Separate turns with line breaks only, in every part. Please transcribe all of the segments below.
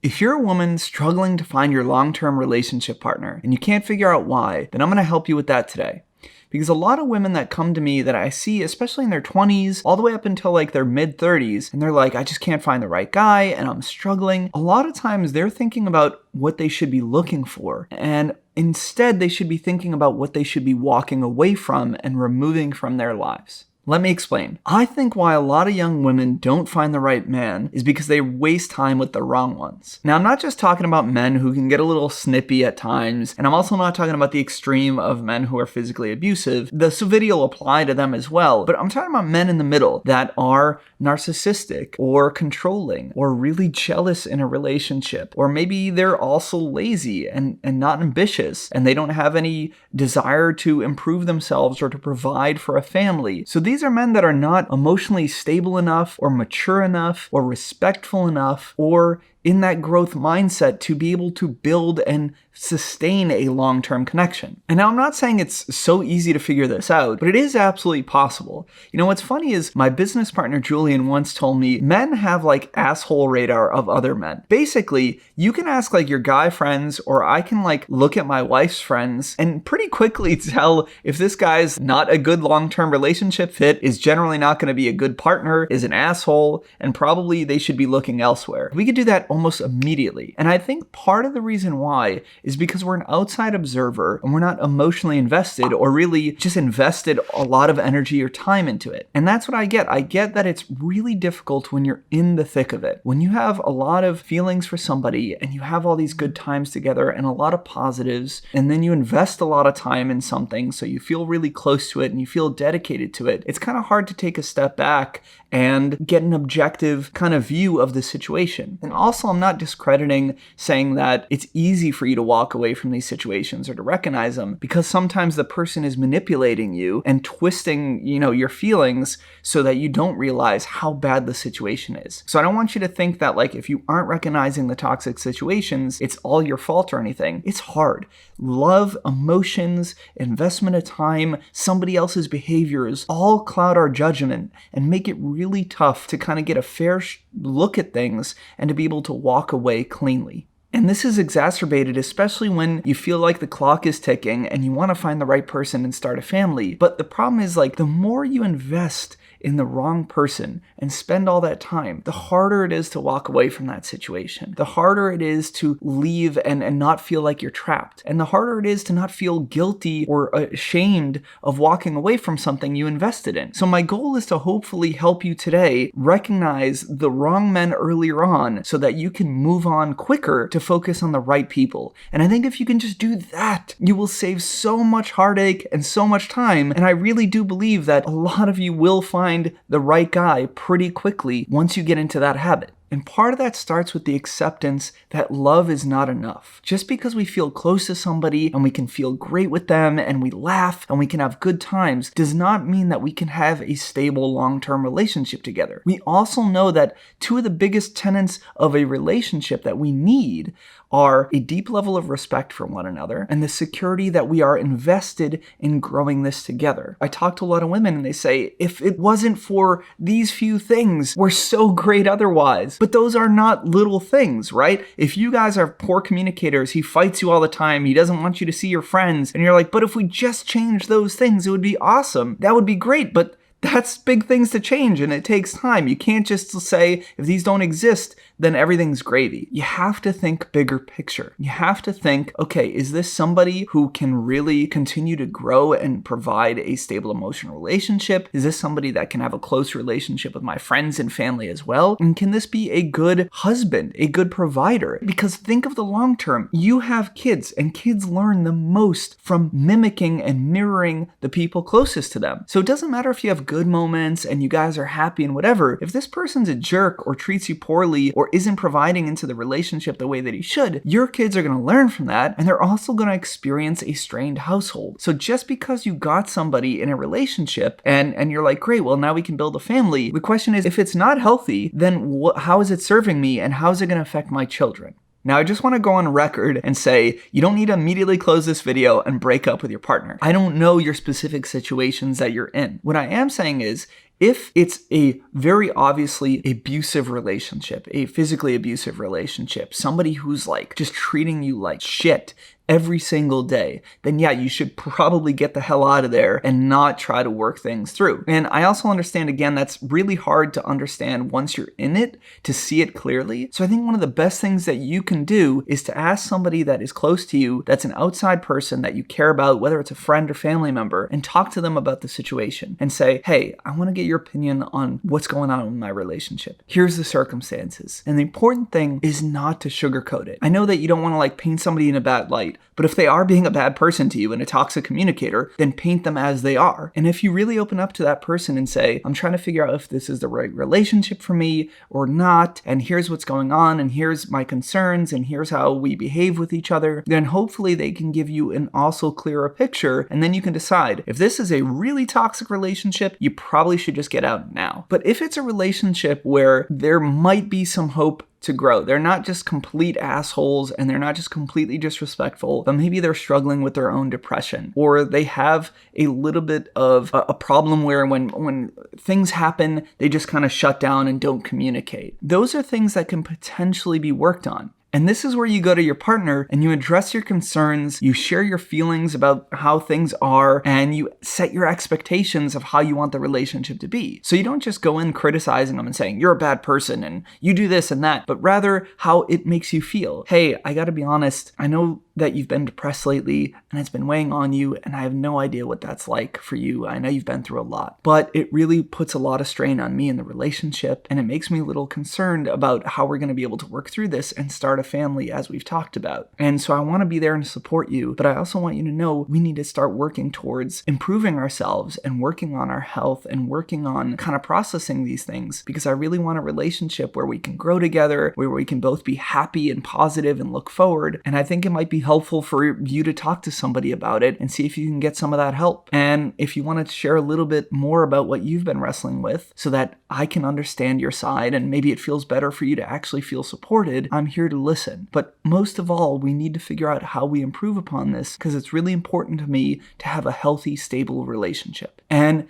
If you're a woman struggling to find your long-term relationship partner and you can't figure out why, then I'm going to help you with that today. Because a lot of women that come to me that I see, especially in their 20s, all the way up until like their mid-30s, and they're like, I just can't find the right guy and I'm struggling. A lot of times they're thinking about what they should be looking for. And instead, they should be thinking about what they should be walking away from and removing from their lives. Let me explain. I think why a lot of young women don't find the right man is because they waste time with the wrong ones. Now, I'm not just talking about men who can get a little snippy at times, and I'm also not talking about the extreme of men who are physically abusive. The video will apply to them as well, but I'm talking about men in the middle that are narcissistic or controlling or really jealous in a relationship, or maybe they're also lazy and not ambitious, and they don't have any desire to improve themselves or to provide for a family. So these are men that are not emotionally stable enough or mature enough or respectful enough or in that growth mindset to be able to build and sustain a long-term connection. And now I'm not saying it's so easy to figure this out, but it is absolutely possible. You know, what's funny is my business partner Julian once told me men have like asshole radar of other men. Basically, you can ask like your guy friends, or I can like look at my wife's friends and pretty quickly tell if this guy's not a good long-term relationship fit, is generally not going to be a good partner, is an asshole, and probably they should be looking elsewhere. We could do that almost immediately. And I think part of the reason why is because we're an outside observer and we're not emotionally invested or really just invested a lot of energy or time into it. And that's what I get. I get that it's really difficult when you're in the thick of it. When you have a lot of feelings for somebody and you have all these good times together and a lot of positives, and then you invest a lot of time in something so you feel really close to it and you feel dedicated to it, it's kind of hard to take a step back and get an objective kind of view of the situation. And also, I'm not discrediting saying that it's easy for you to walk away from these situations or to recognize them, because sometimes the person is manipulating you and twisting, your feelings so that you don't realize how bad the situation is. So I don't want you to think that like if you aren't recognizing the toxic situations, it's all your fault or anything. It's hard. Love, emotions, investment of time, somebody else's behaviors all cloud our judgment and make it really tough to kind of get a fair look at things and to be able to walk away cleanly. And this is exacerbated, especially when you feel like the clock is ticking and you want to find the right person and start a family. But the problem is like the more you invest in the wrong person and spend all that time, the harder it is to walk away from that situation. The harder it is to leave and not feel like you're trapped. And the harder it is to not feel guilty or ashamed of walking away from something you invested in. So my goal is to hopefully help you today recognize the wrong men earlier on so that you can move on quicker to focus on the right people. And I think if you can just do that, you will save so much heartache and so much time. And I really do believe that a lot of you will find the right guy pretty quickly once you get into that habit. And part of that starts with the acceptance that love is not enough. Just because we feel close to somebody and we can feel great with them and we laugh and we can have good times does not mean that we can have a stable long-term relationship together. We also know that two of the biggest tenets of a relationship that we need are a deep level of respect for one another and the security that we are invested in growing this together. I talk to a lot of women and they say, if it wasn't for these few things, we're so great otherwise. But those are not little things, right? If you guys are poor communicators, he fights you all the time, he doesn't want you to see your friends, and you're like, but if we just change those things, it would be awesome. That would be great, but that's big things to change and it takes time. You can't just say, if these don't exist, then everything's gravy. You have to think bigger picture. You have to think, okay, is this somebody who can really continue to grow and provide a stable emotional relationship? Is this somebody that can have a close relationship with my friends and family as well? And can this be a good husband, a good provider? Because think of the long term. You have kids and kids learn the most from mimicking and mirroring the people closest to them. So it doesn't matter if you have good moments and you guys are happy and whatever. If this person's a jerk or treats you poorly or isn't providing into the relationship the way that he should, your kids are going to learn from that, and they're also going to experience a strained household. So just because you got somebody in a relationship and you're like, great, well, now we can build a family, the question is, if it's not healthy, then how is it serving me and how is it going to affect my children? Now, I just want to go on record and say you don't need to immediately close this video and break up with your partner. I don't know your specific situations that you're in. What I am saying is, If it's a very obviously abusive relationship, a physically abusive relationship, somebody who's like just treating you like shit every single day, then yeah, you should probably get the hell out of there and not try to work things through. And I also understand, again, that's really hard to understand once you're in it, to see it clearly. So I think one of the best things that you can do is to ask somebody that is close to you, that's an outside person that you care about, whether it's a friend or family member, and talk to them about the situation and say, hey, I want to get your opinion on what's going on in my relationship. Here's the circumstances. And the important thing is not to sugarcoat it. I know that you don't want to like paint somebody in a bad light, but if they are being a bad person to you and a toxic communicator, then paint them as they are. And if you really open up to that person and say, I'm trying to figure out if this is the right relationship for me or not, and here's what's going on, and here's my concerns, and here's how we behave with each other, then hopefully they can give you an also clearer picture, and then you can decide if this is a really toxic relationship, you probably should just get out now. But if it's a relationship where there might be some hope to grow, they're not just complete assholes and they're not just completely disrespectful, but maybe they're struggling with their own depression, or they have a little bit of a problem where when things happen, they just kind of shut down and don't communicate. Those are things that can potentially be worked on. And this is where you go to your partner and you address your concerns, you share your feelings about how things are, and you set your expectations of how you want the relationship to be. So you don't just go in criticizing them and saying, you're a bad person and you do this and that, but rather how it makes you feel. Hey, I gotta be honest, I know that you've been depressed lately and it's been weighing on you, and I have no idea what that's like for you. I know you've been through a lot, but it really puts a lot of strain on me in the relationship, and it makes me a little concerned about how we're gonna be able to work through this and start a family as we've talked about. And so I wanna be there and support you, but I also want you to know we need to start working towards improving ourselves and working on our health and working on kind of processing these things, because I really want a relationship where we can grow together, where we can both be happy and positive and look forward. And I think it might be helpful for you to talk to somebody about it and see if you can get some of that help. And if you want to share a little bit more about what you've been wrestling with so that I can understand your side and maybe it feels better for you to actually feel supported, I'm here to listen. But most of all, we need to figure out how we improve upon this, because it's really important to me to have a healthy, stable relationship. And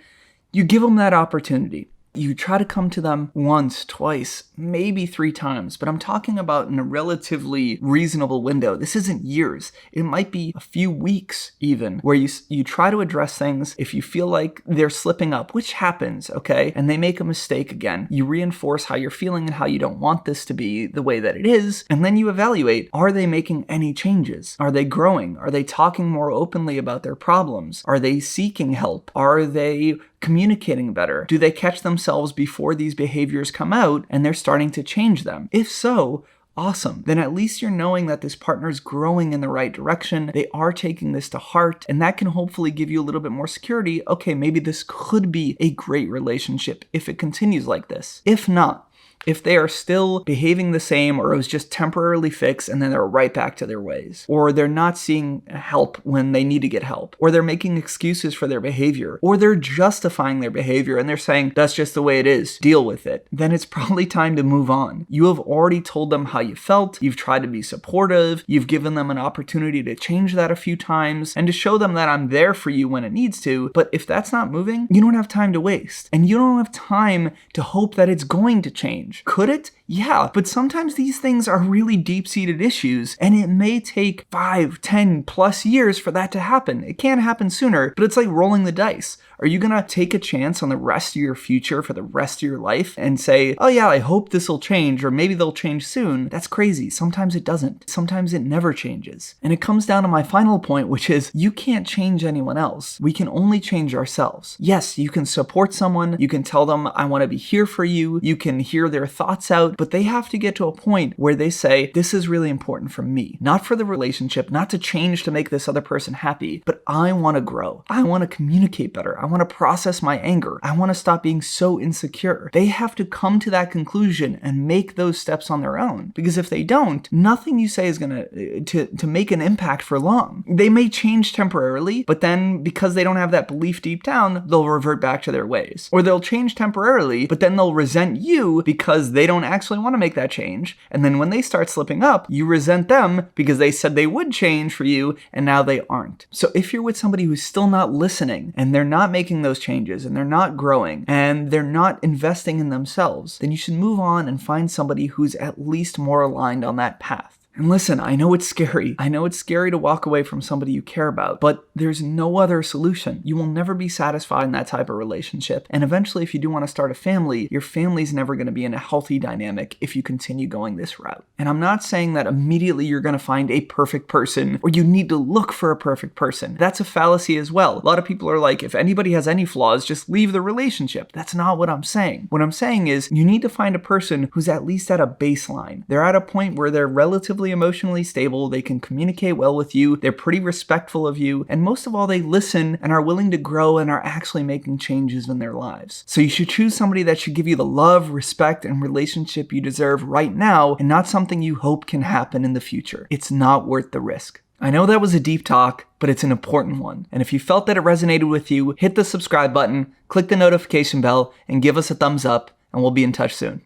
you give them that opportunity. You try to come to them once, twice, maybe 3 times, but I'm talking about in a relatively reasonable window. This isn't years. It might be a few weeks even, where you try to address things. If you feel like they're slipping up, which happens, okay, and they make a mistake again, you reinforce how you're feeling and how you don't want this to be the way that it is, and then you evaluate, are they making any changes? Are they growing? Are they talking more openly about their problems? Are they seeking help? Are they communicating better? Do they catch themselves before these behaviors come out and they're starting to change them? If so, awesome. Then at least you're knowing that this partner's growing in the right direction. They are taking this to heart, and that can hopefully give you a little bit more security. Okay, maybe this could be a great relationship if it continues like this. If not, if they are still behaving the same, or it was just temporarily fixed and then they're right back to their ways, or they're not seeing help when they need to get help, or they're making excuses for their behavior, or they're justifying their behavior and they're saying, that's just the way it is, deal with it, then it's probably time to move on. You have already told them how you felt, you've tried to be supportive, you've given them an opportunity to change that a few times and to show them that I'm there for you when it needs to. But if that's not moving, you don't have time to waste, and you don't have time to hope that it's going to change. Could it? Yeah, but sometimes these things are really deep-seated issues, and it may take 5, 10 plus years for that to happen. It can happen sooner, but it's like rolling the dice. Are you gonna take a chance on the rest of your future for the rest of your life and say, oh yeah, I hope this will change, or maybe they'll change soon? That's crazy. Sometimes it doesn't. Sometimes it never changes. And it comes down to my final point, which is you can't change anyone else. We can only change ourselves. Yes, you can support someone. You can tell them, I want to be here for you. You can hear their thoughts out, but they have to get to a point where they say, this is really important for me, not for the relationship, not to change to make this other person happy, but I want to grow. I want to communicate better. I want to process my anger. I want to stop being so insecure. They have to come to that conclusion and make those steps on their own. Because if they don't, nothing you say is going to make an impact for long. They may change temporarily, but then because they don't have that belief deep down, they'll revert back to their ways. Or they'll change temporarily, but then they'll resent you because they don't actually actually want to make that change. And then when they start slipping up, you resent them because they said they would change for you and now they aren't. So if you're with somebody who's still not listening and they're not making those changes and they're not growing and they're not investing in themselves, then you should move on and find somebody who's at least more aligned on that path. And listen, I know it's scary. I know it's scary to walk away from somebody you care about, but there's no other solution. You will never be satisfied in that type of relationship. And eventually, if you do want to start a family, your family's never going to be in a healthy dynamic if you continue going this route. And I'm not saying that immediately you're going to find a perfect person or you need to look for a perfect person. That's a fallacy as well. A lot of people are like, if anybody has any flaws, just leave the relationship. That's not what I'm saying. What I'm saying is you need to find a person who's at least at a baseline. They're at a point where they're relatively emotionally stable, they can communicate well with you, they're pretty respectful of you, and most of all, they listen and are willing to grow and are actually making changes in their lives. So you should choose somebody that should give you the love, respect, and relationship you deserve right now, and not something you hope can happen in the future. It's not worth the risk. I know that was a deep talk, but it's an important one. And if you felt that it resonated with you, hit the subscribe button, click the notification bell, and give us a thumbs up, and we'll be in touch soon.